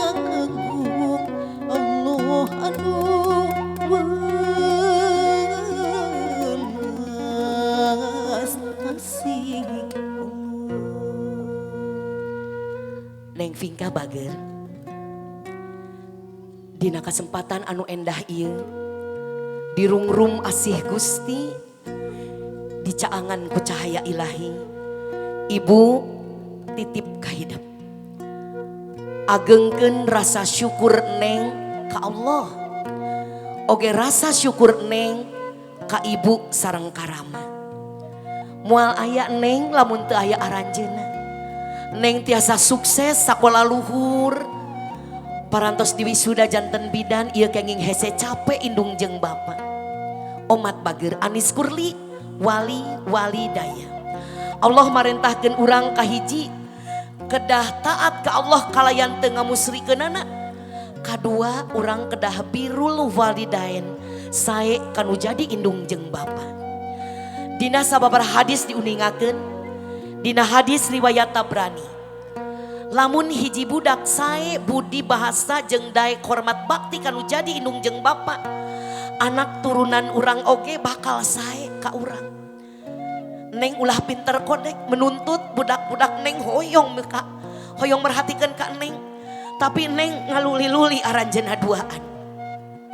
agung Allah anu welas asih Neng Vingka bager dina kesempatan anu endah ieu di rungrum asih Gusti dicaangan ku cahaya ilahi ibu titip kahidep agengkeun rasa syukur neng ka Allah oge rasa syukur neng ka ibu sareng karama moal aya neng lamun teu aya aranjeuna neng tiasa sukses sakola luhur parantos di wisuda janten bidan ieu kenging hese capek indung jeung bapa omat bager Anis Kurli wali daya Allah marentahkeun urang kahiji kedah taat ka Allah kalayan teu ngamusrikeunana kadua urang kedah birrul walidain sae kanu jadi indung jeung bapa dina sababaraha hadis diuningakeun dina hadis riwayat Tabrani lamun hiji budak sae budi bahasa jeung daek hormat bakti kanu jadi indung jeung bapa anak turunan urang oge bakal sae ka urang neng ulah pinter kodek menuntut budak-budak neng hoyong merhatikeun ka neng tapi neng ngaluli-luli aranjeunna duaan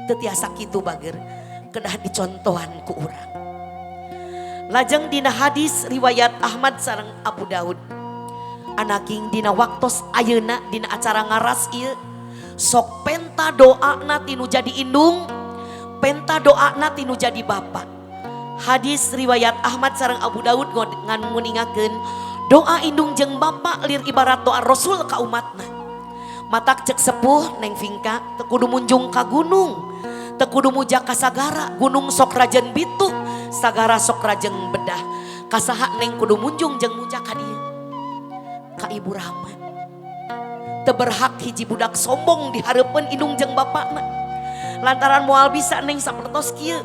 teu tiasa kitu bager kedah dicontohan ku urang lajeng dina hadis riwayat Ahmad sareng Abu Daud anaking dina waktos ayeuna dina acara ngaras ieu sok penta doana tinu jadi indung penta doana tinu jadi bapa hadis riwayat Ahmad sareng Abu Daud nguningakeun doa indung jeung bapa lir ibarat doa Rasul ka umatna matak cek sepuh Neng Vingka teu kudu munjung ka gunung teu kudu muja ka sagara gunung sok rajen bitu sagara sok rajeng bedah kasaha Neng kudu munjung jeung muja ka dieu ka Ibu Rahman teu berhak hiji budak sombong dihareupeun indung jeung bapana lantaran moal bisa Neng sapertos kieu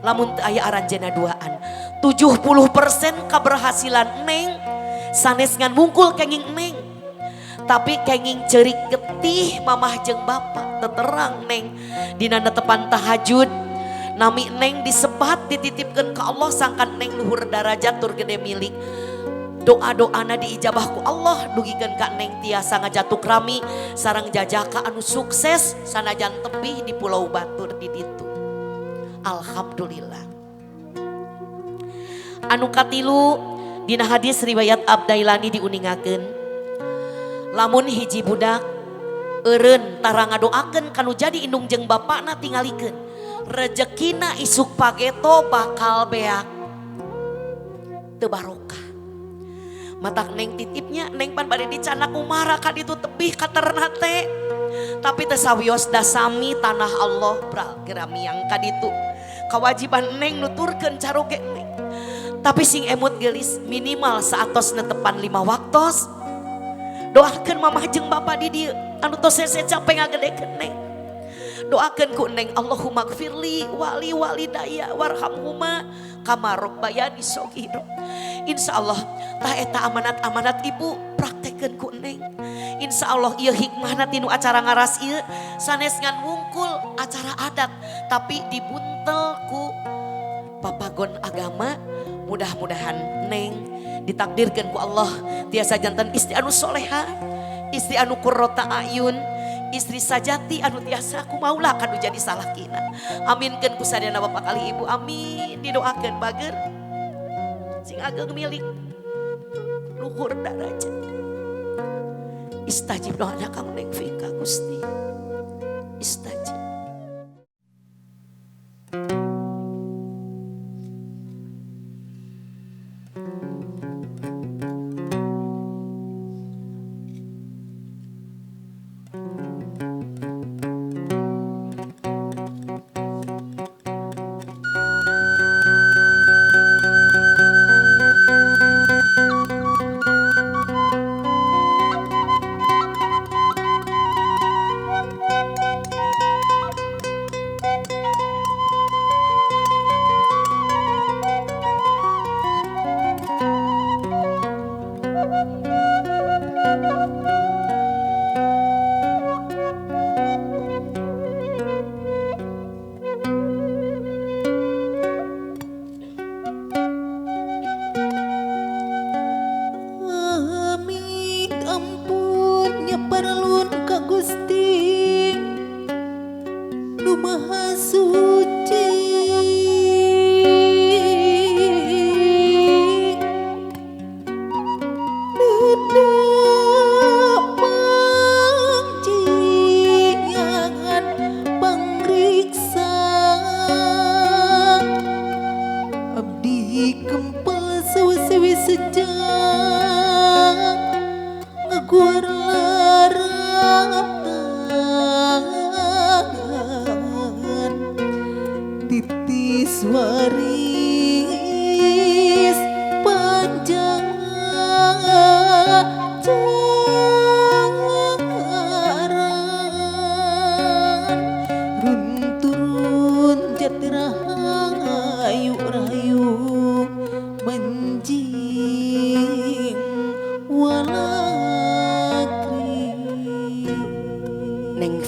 lamun teu aya aranjeunna duaan 70% keberhasilan Neng sanes ngan mungkul kenging Neng tapi kenging ceurik getih mamah jeung bapa teterang Neng dina netepan tahajud nami Neng disebat dititipkeun ka Allah sangkan Neng luhur darajat tur gede milik doa-doana diijabah ku Allah dugikeun ka Neng tiasa ngajatuk rami sareng jajaka anu sukses sanajan tebih di Pulau Batur di ditu alhamdulillah anu katilu dina hadis riwayat Abdailani diuningakeun lamun hiji budak eureun tara ngadoakeun kanu jadi indung jeung bapana tingalikeun rezekina isuk pageto bakal beak teu barokah matak Neng titipnya Neng pan bade dicana kumara ka ditu tebih ka ternate tapi teu sawios da sami tanah Allah gerami yang ka ditu kewajiban Neng nuturkeun caroge Neng tapi sing emut gelis minimal saatos netepan 5 waktos doakeun mamah jeung bapa di dieu anu tos hese capek ngagedekeun Neng doakeun ku Neng Allahumma gfirli wali walidaya warhamhuma kama rabbayani shaghira insyaallah tah eta amanat-amanat ibu praktekeun ku Neng insyaallah ieu hikmahna tinu acara ngaras ieu sanes ngan wungkul acara adat tapi dibuntel ku papagon agama mudah-mudahan Neng ditakdirkeun ku Allah tiasa janten istri anu soleha istri anu qurrata ayun istri sajati anu tiasa ku maulah kanu jadi salahkina aminkeun ku sadayana bapak kali ibu amin didoakeun bager sing ageng milik luhur darajat istajib doana kang Neng Vingka Gusti istajib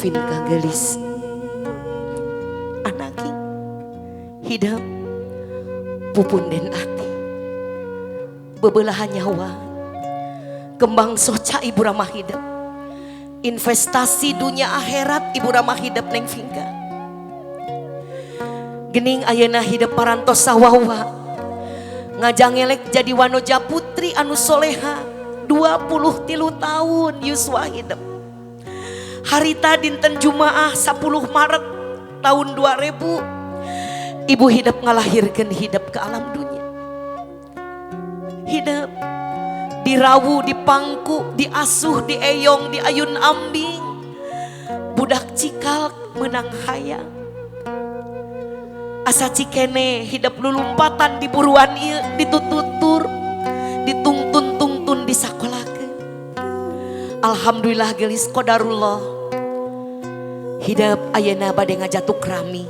Vinka gelis anaki hidup pupun den ati bebelahan nyawa kembang soca ibu ramah hidup investasi dunia akhirat ibu ramah hidup neng Vinka gening ayeuna hidup parantos sawawa ngajangelek jadi wanoja putri anu soleha 23 tahun yuswa hidup harita dinten Jumaah 10 Maret tahun 2000 ibu hidup ngalahirkan hidup ke alam dunia hidup dirawu dipangku diasuh dieyong diayun ambing budak cikal menang hayang asa cikene hidup lulumpatan di buruan ieu ditututur ditungtun-tungtun di sakolakeun alhamdulillah gelis qadarullah hidup ayeuna bade ngajatuk rami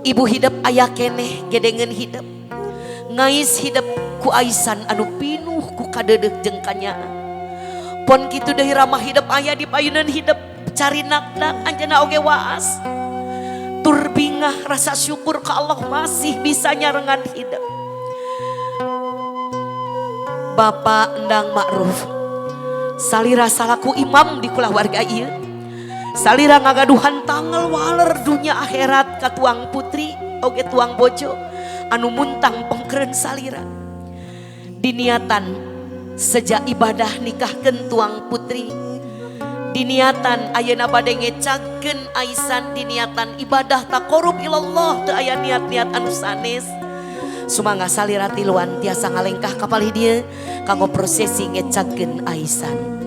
ibu hidup aya keneh gedengeun hidup ngais hidup ku aisan anu pinuh ku kadedeg jeung kanyaan pon kitu deui ramah hidup aya di payunan hidup cari nakdak anjeunna oge waas tur bingah rasa syukur ka Allah masih bisa nyarengan hidup Bapak Endang Ma'ruf salira salaku imam di kulawarga ieu salira ngagaduhan tanggal waler dunia akhirat ka tuang putri oge tuang bojo anu muntang pengkeren salira diniatan sejak ibadah nikahkeun tuang putri diniatan ayeuna bade ngecakeun aisan diniatan ibadah taqarrub ilallah teu aya niat-niat anu sanes sumangga salira tiluan tiasa ngalengkah ka palih dieu kanggo prosesi ngecakeun aisan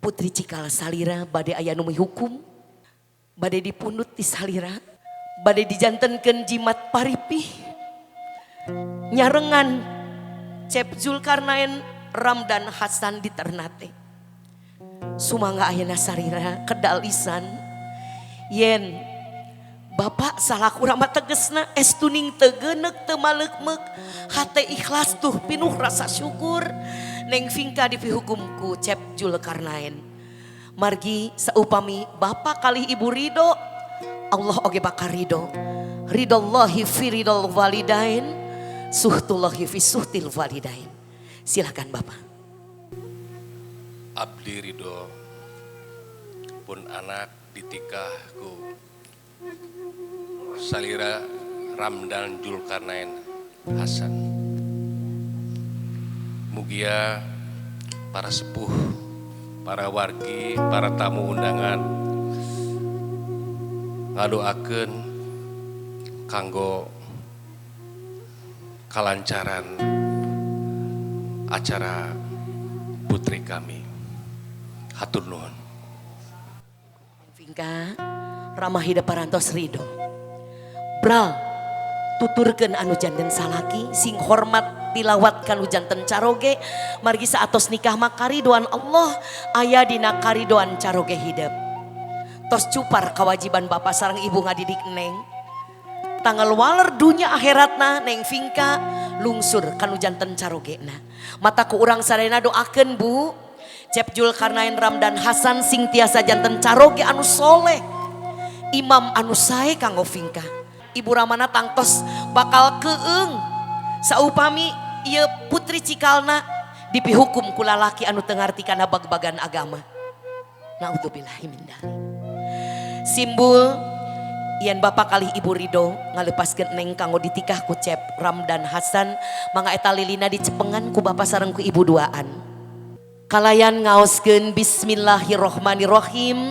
Putri cikal salira bade aya nu hukum bade dipundut di salira bade dijantenkeun jimat paripih nyarengan Cep Zulkarnain Ramdan Hasan di Ternate sumangga ayeuna salira kedal lisan yen Bapak salah urang mah tegesna estuning teu geuneuk teu maleukmeuk hate ikhlas tuh pinuh rasa syukur neng Vinka dipihukumku Cep Zulkarnain margi saupami Bapak kali Ibu ridho Allah oge bakal ridho ridallahi fi ridal walidain suhtullahi fi suhtil walidain silakan Bapak abdi ridho pun anak ditikah ku salira Ramdan Zulkarnain Hasan mugia para sepuh, para wargi, para tamu undangan ngadoakeun kanggo kalancaran acara putri kami. Hatur nuhun. Vinka ramah hidup parantos ridho Bral tuturkeun anu janten salaki sing hormat tilawat kanu janten caroge margi saatos nikah mah karidoan Allah aya dina karidoan caroge hidup tos cupar kewajiban bapak sareng ibu ngadidik neng tanggal waler dunya akhiratna neng Vinka lungsur kanu janten carogena mata ku urang sadayana doakeun Bu Cep Zulkarnain Ramdan Hasan sing tiasa janten caroge anu soleh imam anu sae kanggo Vinka Ibu Ramana tangtos bakal keung saupami ieu putri cikalna dipihukum ku lalaki anu teu ngarti kana bag-bagan agama. Naudzubillahi min dzalik. Simbol yen bapak kali Ibu ridho ngalepaskeun neng kanggo ditikah ku Cep Ramdan Hasan mangga eta lilina dicepengan ku bapak sareng ku ibu duaan. Kalayan ngaoskeun bismillahirrohmanirrohim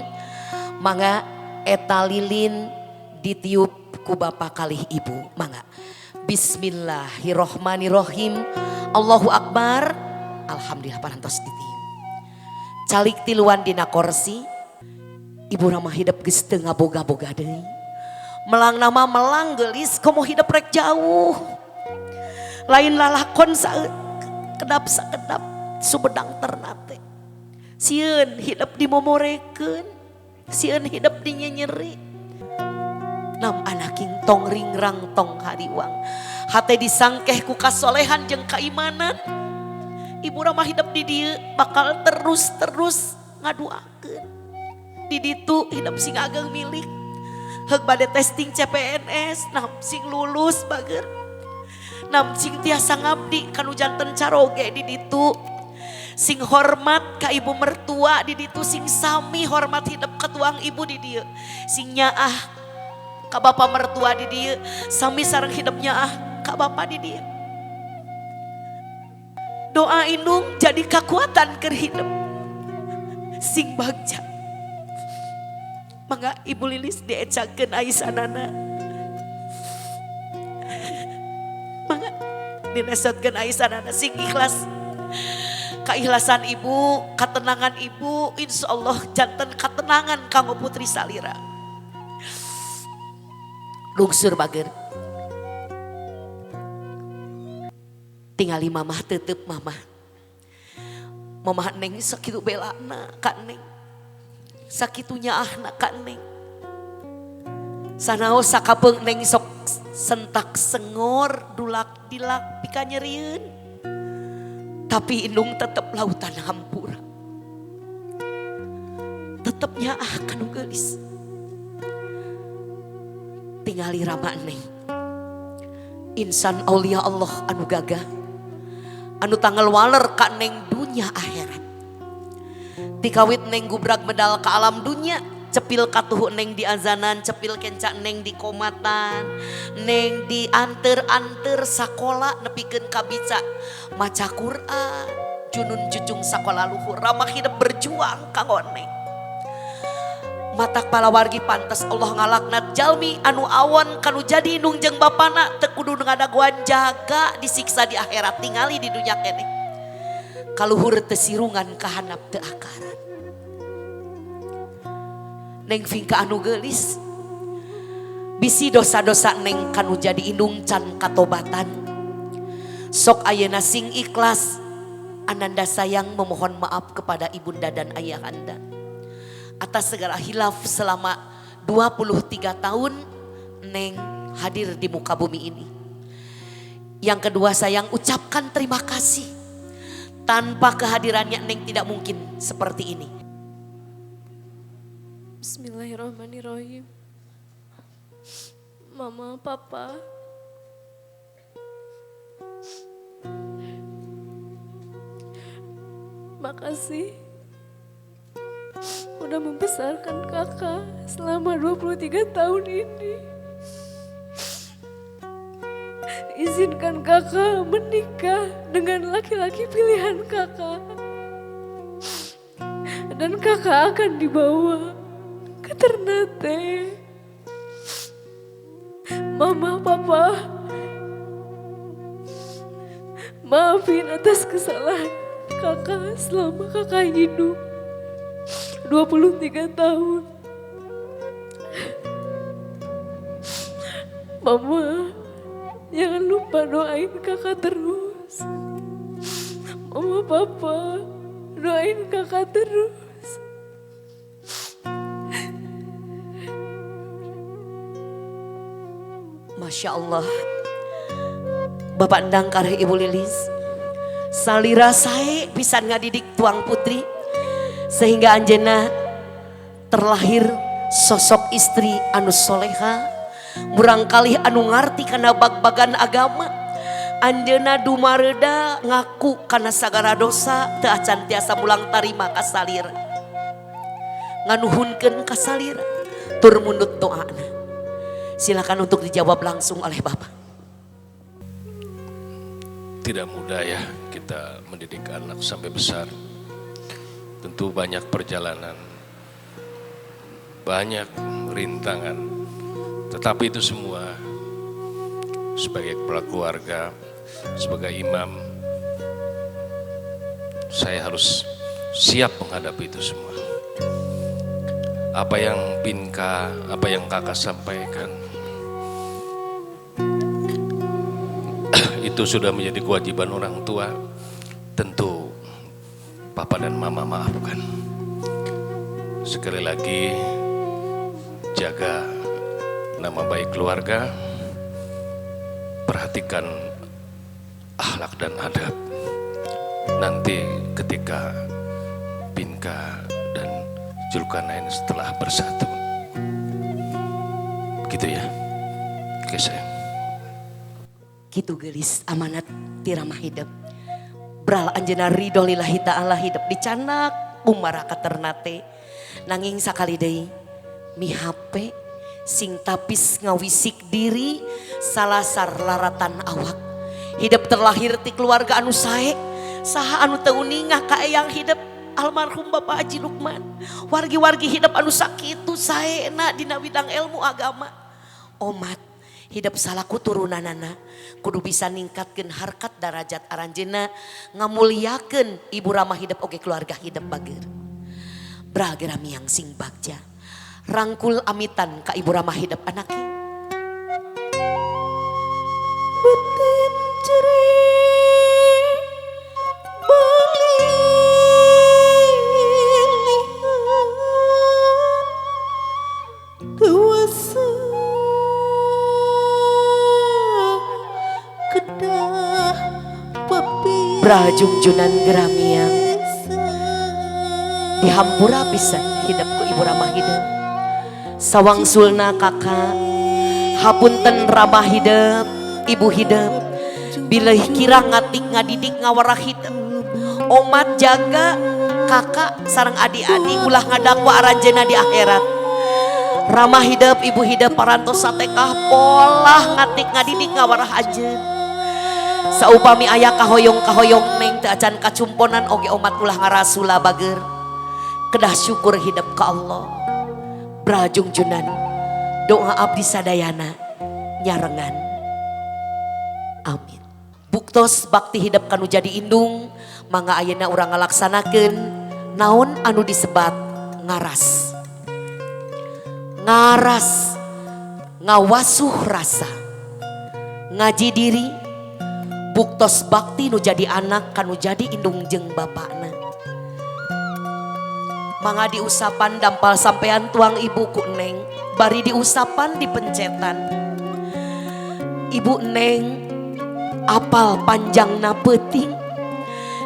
mangga eta lilin ditiup ku bapak kalih ibu mangga bismillahirrohmanirrohim Allahu Akbar alhamdulillah parantos ditiup calik tiluan dina korsi Ibu Rama hidup geus teu ngaboga-boga deui. Melang nama melang gelis komo hidup rek jauh. Lain lalakon kedap sakedap subedang ternate. Sieun hidup dimomorekeun, sieun hidup dinyenyeri. Nam anaking tong ringrang tong hariwang. Hate disangkeh ku kasolehan jeung kaimanan. Ibu Rama hidup di dieu bakal terus ngaduakeun. Di ditu hidup sing ageng milik. Heug bade testing CPNS, nam sing lulus bager. Nam sing tiasa ngabdi kanu janten caroge di ditu. Sing hormat ka ibu mertua di ditu, sing sami hormat hidup ka tuang ibu di dieu. Sing nyaah ka bapa mertua di dieu, sami sareng hidup nyaah ka bapa di dieu. Doa indung jadi kekuatan keur hidup. Sing bagja. Mangga Ibu Lilis diecakeun aisanana. Mangga dinesotkeun aisanana sing ikhlas. Keikhlasan ibu, ketenangan ibu, insya Allah janten ketenangan kanggo putri salira. Lungsur bager. Tingali mamah tetep mamah. Mamah neng sakitu belana ka neng. Sakitunya ahna ka neng. Sanaos sakapeung neng sok sentak sengor dulak dilak pika nyerieun. Tapi indung tetep lautan hampura. Tetep nyaah kanu geulis. Tingali Rama neng. Insan aulia Allah anu gagah. Anu tanggal waler ka neng dunya akhirat. Dikawit neng gubrak medal ke alam dunia. Cepil katuhu neng di azanan, cepil kenca neng di komatan, neng di anter sakola nepikeun kabica maca Quran, junun jujung sakola luhur. Rama hidup berjuang kanggo neng. Matak palawargi pantas Allah ngalaknat jalmi anu awon kanu jadi indung jeung bapana teu kudu ngadaguan jaga disiksa di akhirat tingali di dunya keneh. Kaluhur teu sirungan kahanap teu akaran. Neng Vingka anu geulis bisi dosa-dosa neng kanu jadi indung can katobatan. Sok ayeuna sing ikhlas ananda sayang memohon maaf kepada ibunda dan ayahanda atas segala hilaf selama 23 tahun neng hadir di muka bumi ini. Yang kedua sayang ucapkan terima kasih. Tanpa kehadirannya neng tidak mungkin seperti ini. Bismillahirrahmanirrahim. Mama, Papa, makasih udah membesarkan kakak selama 23 tahun ini. Izinkan kakak menikah dengan laki-laki pilihan kakak. Dan kakak akan dibawa ke Ternate. Mama, Papa, maafin atas kesalahan kakak selama kakak hidup 23 tahun. Mama, jangan lupa doain kakak terus. Mama, Papa, doain kakak terus. Masya Allah. Bapak endang kareh Ibu Lilis. Salira sae pisan ngadidik tuang putri. Sehingga anjeunna terlahir sosok istri anu soleha. Murangkalih anu ngarti kana bag-bagan agama. Anjeunna dumareda ngaku kana sagara dosa teu acan tiasa mulang tarima ka salira. Nganuhunkeun ka salira tur mundut doana. Silakan untuk dijawab langsung oleh Bapak. Tidak mudah ya kita mendidik anak sampai besar. Tentu banyak perjalanan, banyak rintangan. Tetapi itu semua sebagai kepala keluarga, sebagai imam, saya harus siap menghadapi itu semua. apa yang Pinka, apa yang kakak sampaikan itu sudah menjadi kewajiban orang tua. Tentu papa dan mama maafkan. Sekali lagi jaga nama baik keluarga, perhatikan akhlak dan adab. Nanti ketika Pinka dan Zulkarnain setelah bersatu, gitu ya. Oke sayang. Gitu gelis amanat tirama hidup. Beral anjeunna ridho lillahi ta'ala hidup di canak umara katernate. Nanging sakali deui mihape sing tapis ngawisik diri salasar laratan awak. Hidup terlahir ti keluarga anu sae, saha anu teu ningah ka eyang hidup almarhum Bapak Haji Lukman. Wargi-wargi hidup anu sakitu saena dina bidang ilmu agama. Omat hidup salaku turunanana kudu bisa ningkatkeun harkat darajat aranjeunna, ngamuliakeun ibu ramah hidup oge keluarga hidup bager. Bragerami yang sing bagja rangkul amitan ka ibu ramah hidup anaknya. Betim ceri balilihan dewasa kedah papi Brajungjunan geramiang dihampura pisan hidupku ibu ramah hidup. Sawang sulna kakak hapunten ramah hidup ibu hidup bilih kira ngatik ngadidik ngawarah hidup. Omat jaga kakak sareng adik-adik ulah ngadakwa aranjeuna di akhirat. Ramah hidup ibu hidup parantos satekah polah ngatik ngadidik ngawarah ajeun. Saupami aya kahoyong-kahoyong neng teu acan kacumponan oge omat ulah ngarasula bager. Kedah syukur hidup ka Allah. Brajungjunan doa abdi sadayana nyarengan. Amin. Buktos bakti hidup kanu jadi indung mangga ayeuna urang ngalaksanakeun naon anu disebat ngaras. Ngaras ngawasuh rasa. Ngaji diri buktos bakti nu jadi anak kanu jadi indung jeung bapakna. Mangga diusapan dampal sampean tuang ibu ku Neng, bari diusapan di pencetan. Ibu Neng apal panjangna peuting.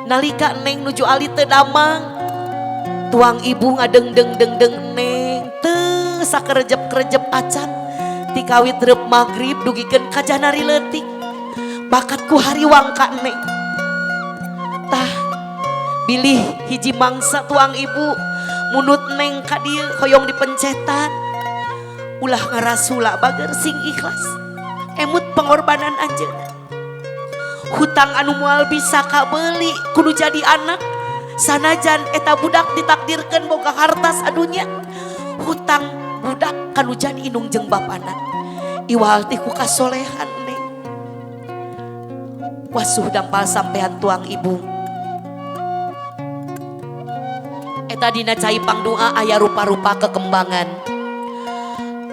Nalika Neng nuju ali teu damang, tuang ibu ngadeng-deng Neng teu sakerejep-kerejep acan. Ti kawit reup magrib dugikeun ka janari leutik. Bakatku hariwang ka Neng. Tah bilih hiji mangsa tuang ibu munut Neng ka dieu hoyong dipencetan. Ulah ngarasula bager sing ikhlas. Emut pengorbanan anjeunna. Hutang anu moal bisa kabeuli kudu jadi anak. Sanajan eta budak ditakdirkeun boga harta sadunya. Hutang budak kanu jadi indung jeung bapana. Iwal ti ku kasolehan Neng. Wasuh dampal sampean tuang ibu. Eta dina cai pangdoa aya rupa-rupa kekembangan.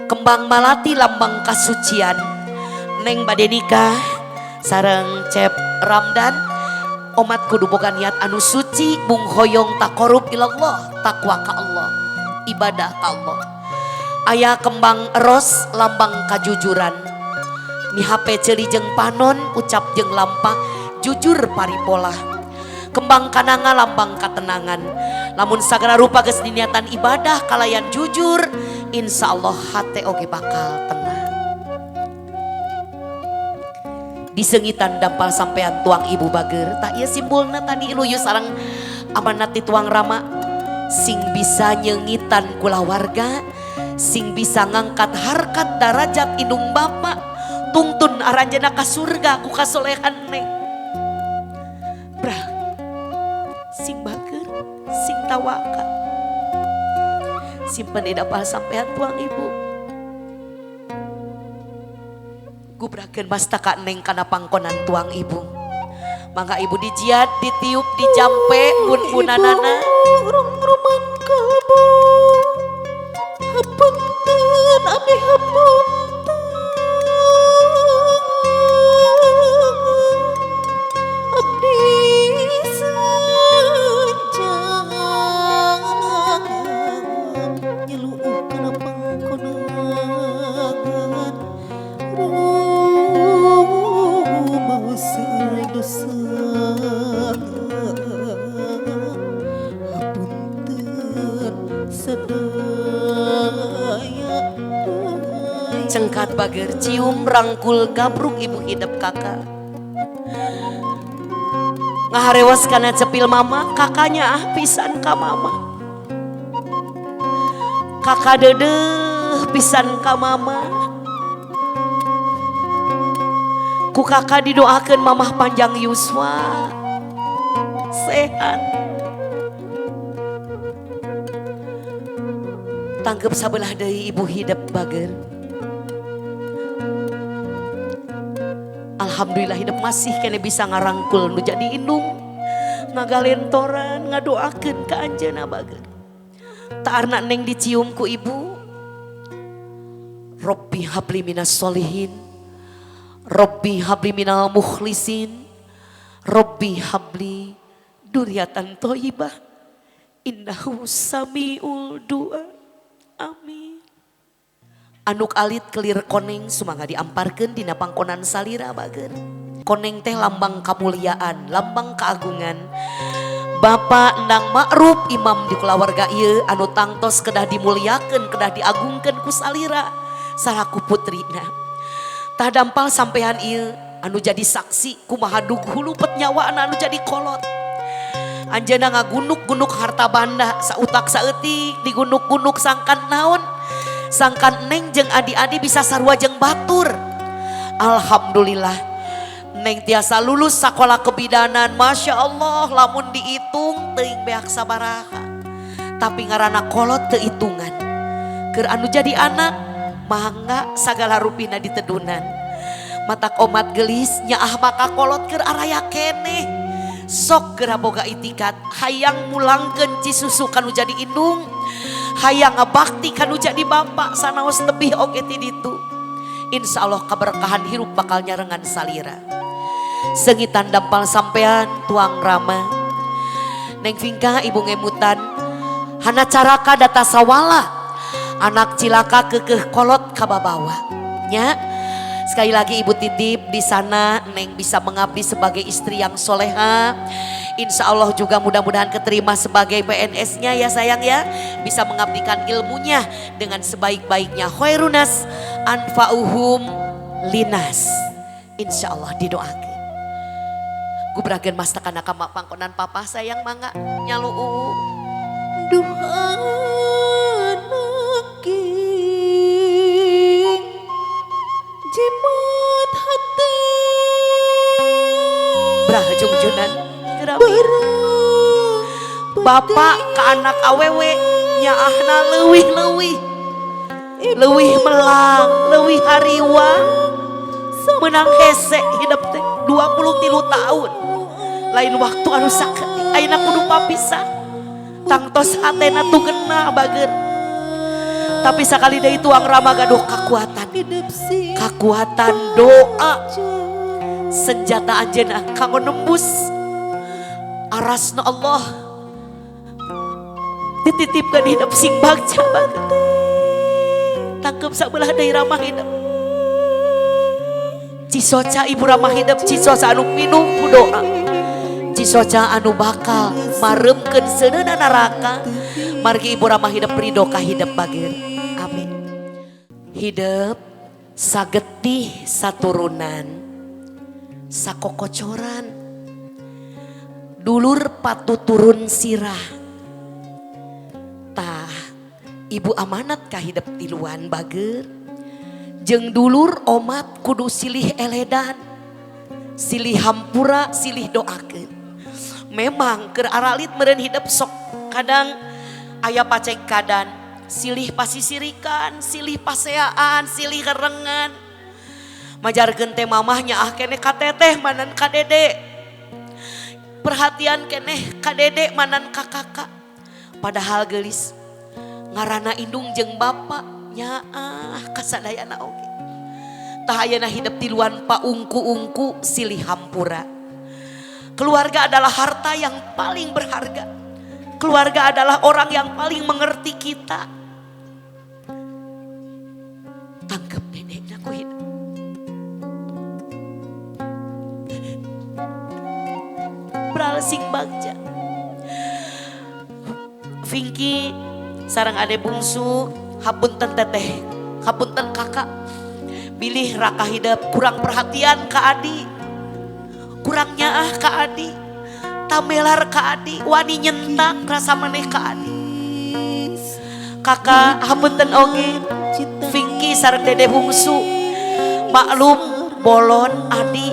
Kembang malati lambang kasucian. Neng bade nikah sareng Cep Ramdan. Omat kudu boga niat anu suci bung hoyong taqarrub ilallah, takwa ka Allah, ibadah ka Allah. Aya kembang eros lambang kajujuran. Mihape ceuli jeung panon ucap jeung lampah jujur paripolah. Kembang kananga lambang katenangan. Lamun sagala rupa geus diniatan ibadah kalayan jujur, insya Allah hate oge bakal tenang. Disengitan dampal sampean tuang ibu bager, tak ieu simbolna tadi iluyu sareng amanat ti tuang rama. Sing bisa nyengitan kulawarga, sing bisa ngangkat harkat darajat indung bapa, tungtun aranjeuna ka surga ku kasolehan Neng. Brah, sing bager, sing tawakal. Simpen di dapal sampean tuang ibu. Gubrakeun mastaka Neng kana pangkonan tuang ibu. Mangga ibu dijiat, ditiup, dijampe, bun-bunanana. Rumman kalbu Hapunten abdi hapunten abdi sanjang nyeluukeun pangkonangan rumah dosa hapunten sadaya Cengkat bager cium rangkul gabruk ibu hidup kakak. Ngaharewas kana cepil mama, kakaknya pisan ka mama. Kakak dedeh pisan ka mama. Ku kakak didoakeun mamah panjang yuswa, sehat. Tangkep sabelah deui ibu hidup bager. Alhamdulillah hidup masih kene bisa ngarangkul nu jadi indung, ngagalentoran, ngadoakeun ka anjeunna bager. Taarna neng dicium ku ibu. Robbi habli minas solihin, Robbi habli minal mukhlisin, Robbi habli duriatan thayyibah, innahu samiul du'a. Amin. Anuk alit kelir koneng sumangga diamparkeun dina pangkonan salira bager. Koneng teh lambang kamuliaan, lambang keagungan. Bapak Endang Ma'ruf imam di kulawarga ieu anu tangtos kedah dimuliakeun, kedah diagungkeun ku salira salaku putrina. Tah dampal sampean ieu anu jadi saksi kumaha hulu pet nyawana anu jadi kolot. Anjeunna ngagunuk-gunuk harta banda sautak saeutik digunuk-gunuk sangkan naon. Sangkan neng jeung adi-adi bisa sarua jeung batur. Alhamdulillah neng tiasa lulus sakola kebidanan. Masya Allah lamun dihitung teuing beak sabaraha. Tapi ngaranna kolot teu hitungan. Keur anu jadi anak mangga sagala rupina ditedunan. Matak omat gelis nyaah maka kolot keur araya keneh. Sok geura boga itikat hayang mulangkeun cisusu kanu jadi indung, hayang ngabakti kanu jadi bapak sanaos tebih oge ti ditu. Insyaallah kaberkahan hirup bakal nyarengan salira. Sengitan dampal sampean tuang rama. Neng Vingka ibu ngemutan hana caraka data sawala anak cilaka keukeuh kolot kababawa nya. Sekali lagi ibu titip di sana neng bisa mengabdi sebagai istri yang soleha. Insya Allah juga mudah-mudahan keterima sebagai PNS-nya ya sayang ya. Bisa mengabdikan ilmunya dengan sebaik-baiknya. Khairunas anfa'uhum linas. Insya Allah didoakan. Gubrakeun mas tekan kama pangkonan papa sayang mangga nyalu. duha nangking jimat hati Brah jungjunan gerami. Bapak ke anak awewe nyaahna leuwih-leuwih. Leuwih melang, leuwih hariwa. Menang hese hidup teh 23 tahun. Lain waktu anu sakeutik ayeuna kudu papisah. Tangtos hatena tugena bager. Tapi sakali deui tuang rama gaduh kakuatan. Kakuatan doa. Senjata anjeunna kanggo nembus arasna Allah. Dititipkeun hidup sing bagja bager. Tangkep sabelah deui ramah hidup. Cisoca ibu ramah hidup, cisoca anu minum ku doa. Cisoca anu bakal maremkeun seunana neraka. Margi ibu ramah hidup ridho ka hidup bager. Amin. Hidup sagetih saturunan, sakokocoran, dulur patuturun sirah. Tah ibu amanat ka hidup tiluan bager. Jeung dulur omat kudu silih eledan, silih hampura, silih doakeun. Memang keur aralit meureun hidup sok kadang aya paceng kadan, silih pasisirikan, silih paseaan, silih kerengan. Majarkeun teh mamahnya ah keneh ka teteh manan ka dede. Perhatian keneh ka dede manan ka kakak. Padahal geulis Ngarana indung jeung bapa nyaah kasadayana oge. Tah ayeuna hidup di luan paungku-ungku silih hampura. Keluarga adalah harta yang paling berharga. Keluarga adalah orang yang paling mengerti kita. Tangkep dedekna ku hidup. Bralsing bagja. Vinky sareng ade bungsu, hapunten teteh, hapunten kakak. Bilih raka hidup kurang perhatian ka adi. Kurang nyaah ka adi. Tamelar ka adi, wani nyentak rasa maneh ka adi. Kakak hapunten oge, Vinky sareng dede bungsu. Maklum bolon adi,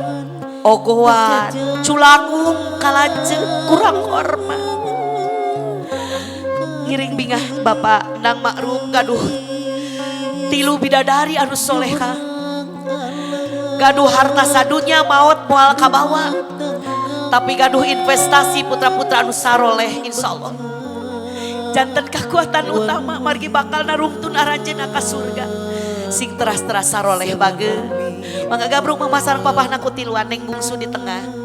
ogoan, culangung, kalance, kurang hormat. Ngiring bingah bapak nang makrum gaduh 3 bidadari anu soleha. Gaduh harta sadunya maut moal kabawa. Tapi gaduh investasi putra-putra anu saroleh insyaallah. Janten kekuatan utama margi bakal narungtun aranjeunna ka surga. Sing teras-teras saroleh bage. Mangga gabruk mamasarang papahna ku tiluan neng bungsu di tengah.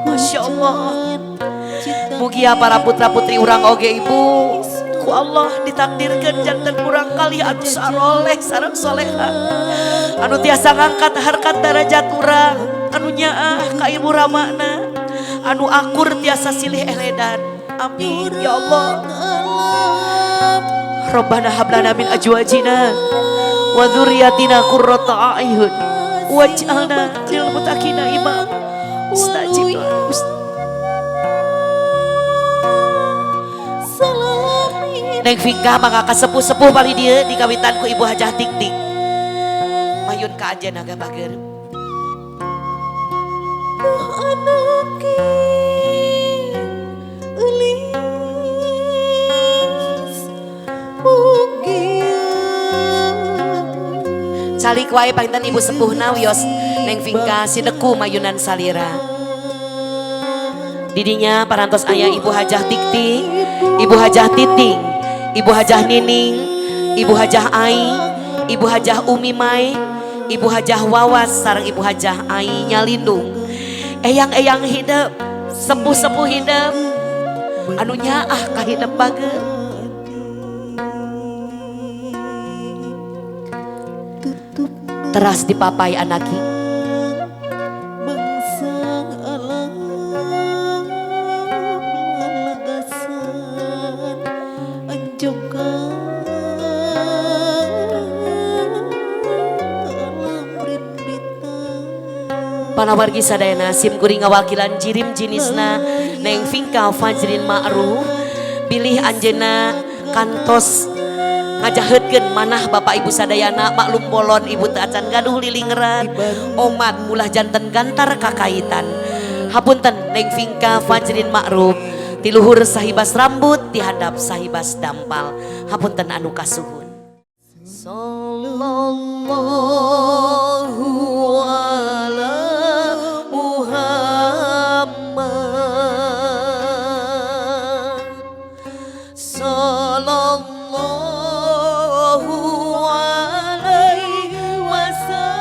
Masya Allah. Mugia para putra putri urang oge ibu ku Allah ditakdirkan jantan kurang kali anu saroleh sareng soleha anu tiasa ngangkat harkat darajat urang anu nyaah ka ibu ramana anu akur tiasa silih eledan. Amin ya Allah. Rabbana hablana min azwajina wa dzurriyyatina qurrata a'yun waj'alna lil muttaqina imama. Mustajib Neng Vika maka kasepuh-sepuh bali dia dikawitan ku Ibu Hajah Tik-Tik. Mayun ka aja naga bager. Calik wae panginten Ibu sepuhna wios Neng Vika sideku mayunan salira. Didinya parantos ayah Ibu Hajah Tik-Tik, Ibu Hajah Titing, Ibu Hajah Nining, Ibu Hajah Ai, Ibu Hajah Umi Mai, Ibu Hajah Wawas sareng Ibu Hajah Ai Nyalindung. Eyang-eyang hidup, sepuh-sepuh hidup, anu nyaah ka hidup bage. Teras dipapai anaki. Panawargi sadayana sim kuring ngawakilan jirim jinisna Neng Vika Fajrin Ma'ruf pilih anjeuna kantos ngajaheutkeun manah bapak ibu sadayana maklum bolon ibu teu acan gaduh lilingran omat ulah janten gantar kakaitan. Hapunten Neng Vika Fajrin Ma'ruf tiluhur sahibas rambut dihadap sahibas dampal. Hapunten anu kasuhun. Sallallahu ala Muhammad sallallahu alaihi wasallam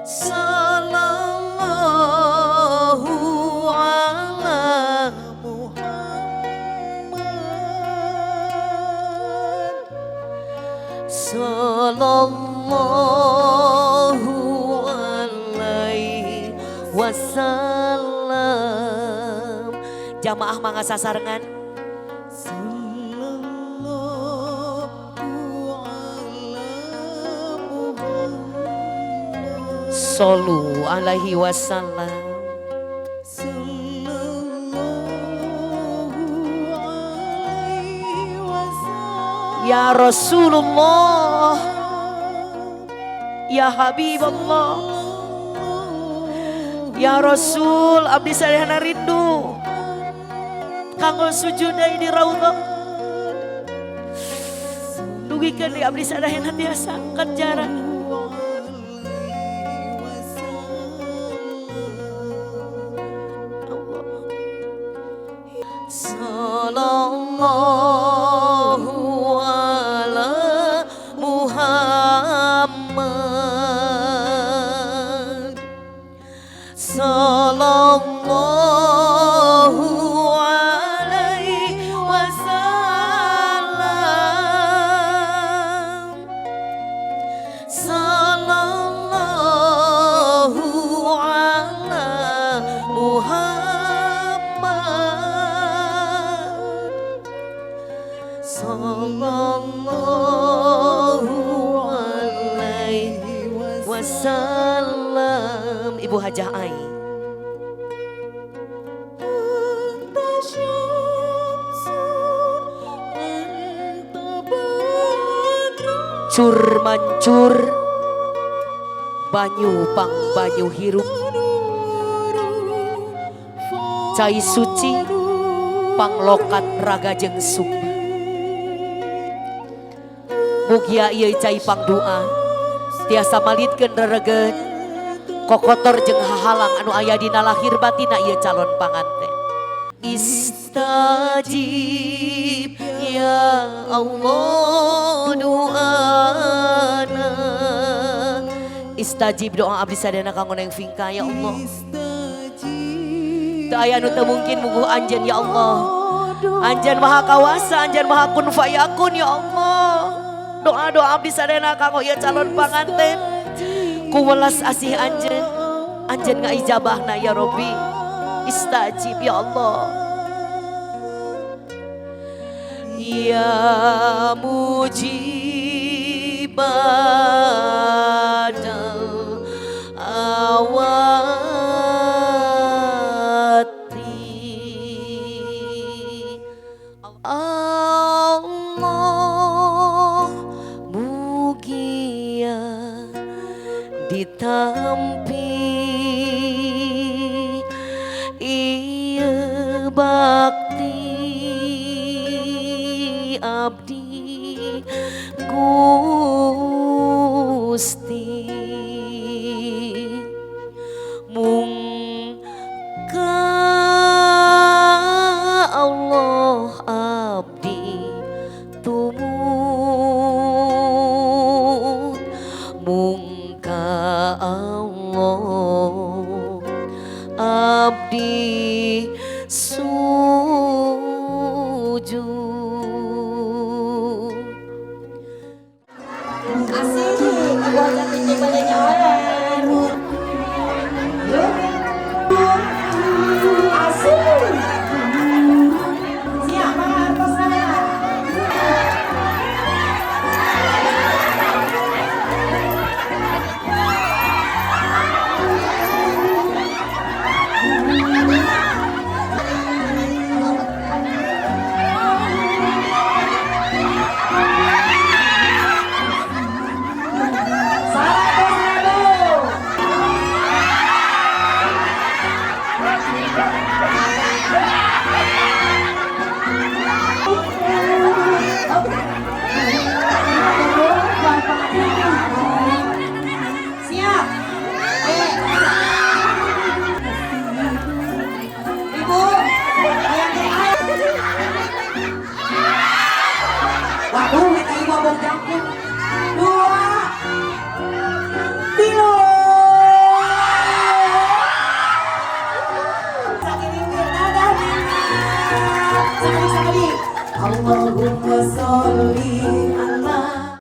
sallallahu ala Muhammad sallallahu alaihi wasallam. Jamaah mangga sasarengan. Sallu alaihi wasallam. Ya Rasulullah, ya Habibullah, ya Rasul, abdi sadayana rindu kanggo sujud deui di raudhah. Dugikeun di abdi sadayana tiasa kerjara. Sallallahu ala Muhammad. Sallallahu alaihi wasallam. Sallallahu ala Muhammad. Sallallahu alaihi wasallam. Ibu Hajah Ai. Cur mancur banyu pang banyu hirup, cai suci panglokat raga jeung sukma. Mugia ieu cai pang doa tiasa malitkeun reregeun kokotor jeung hahalang anu aya dina lahir batina ieu calon panganten. Istajib ya Allah doana. Istajib doa abdi sadayana kanggo Neng Vingka ya Allah. Teu aya anu teu mungkin muguh Anjeun ya Allah. Anjeun maha kawasa, Anjeun maha kun fayakun ya Allah. Doa-doa abdi sadayana kanggo ieu calon panganten. Ku welas asih Anjeun, Anjeun ngaijabahna ya Robbi. Istajib ya Allah. Ya mujibadal awati. Allah mugia ditampi ieu bakti abdi Gusti. Mung ka Allah abdi tumut, mung ka Allah abdi sujud. Asik, Ibu Hajah Titi badannya orang. Asik.